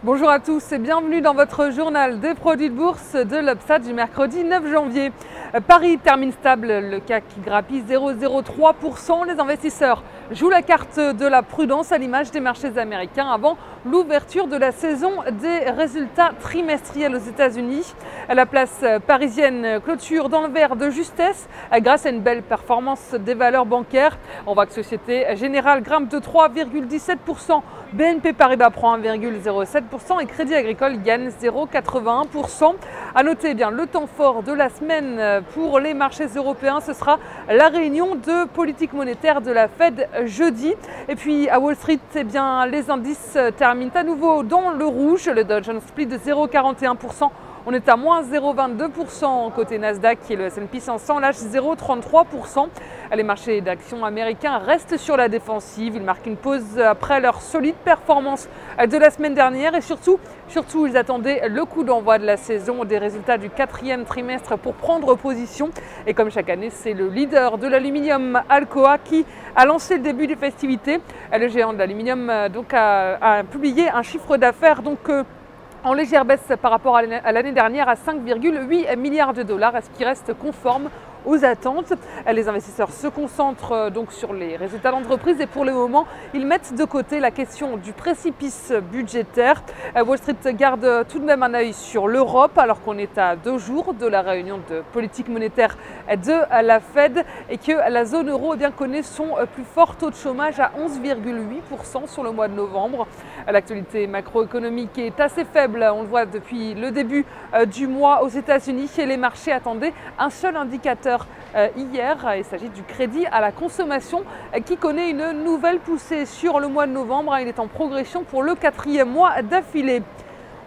Bonjour à tous et bienvenue dans votre journal des produits de bourse de l'Upstat du mercredi 9 janvier. Paris termine stable, le CAC qui grappille 0,03%. Les investisseurs jouent la carte de la prudence à l'image des marchés américains avant l'ouverture de la saison des résultats trimestriels aux États-Unis. La place parisienne clôture dans le vert de justesse grâce à une belle performance des valeurs bancaires. On voit que Société Générale grimpe de 3,17%, BNP Paribas prend 1,07% et Crédit Agricole gagne 0,81%. À noter le temps fort de la semaine pour les marchés européens, ce sera la réunion de politique monétaire de la Fed jeudi. Et puis à Wall Street, les indices terminent à nouveau dans le rouge. Le Dow Jones split de 0,41%. On est à moins 0,22% côté Nasdaq et le S&P 500 lâche 0,33%. Les marchés d'actions américains restent sur la défensive. Ils marquent une pause après leur solide performance de la semaine dernière et surtout ils attendaient le coup d'envoi de la saison des résultats du quatrième trimestre pour prendre position. Et comme chaque année, c'est le leader de l'aluminium Alcoa qui a lancé le début des festivités. Le géant de l'aluminium a publié un chiffre d'affaires en légère baisse par rapport à l'année dernière à 5,8 milliards de dollars, ce qui reste conforme aux attentes. Les investisseurs se concentrent donc sur les résultats d'entreprise et pour le moment, ils mettent de côté la question du précipice budgétaire. Wall Street garde tout de même un œil sur l'Europe alors qu'on est à 2 jours de la réunion de politique monétaire de la Fed et que la zone euro connaît son plus fort taux de chômage à 11,8% sur le mois de novembre. L'actualité macroéconomique est assez faible, on le voit depuis le début du mois aux États-Unis et les marchés attendaient un seul indicateur hier. Il s'agit du crédit à la consommation qui connaît une nouvelle poussée sur le mois de novembre. Il est en progression pour le 4e mois d'affilée.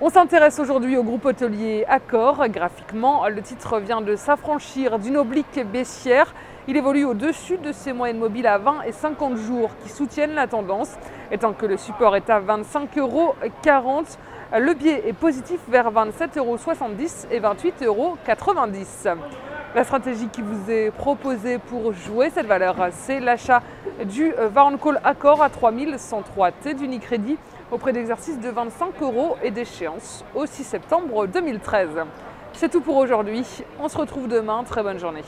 On s'intéresse aujourd'hui au groupe hôtelier Accor. Graphiquement, le titre vient de s'affranchir d'une oblique baissière. Il évolue au-dessus de ses moyennes mobiles à 20 et 50 jours qui soutiennent la tendance. Et tant que le support est à 25,40 €, le biais est positif vers 27,70 € et 28,90 €. La stratégie qui vous est proposée pour jouer cette valeur, c'est l'achat du Warren Call Accor à 3103 T d'Unicredit au prix d'exercice de 25 € et d'échéance au 6 septembre 2013. C'est tout pour aujourd'hui. On se retrouve demain. Très bonne journée.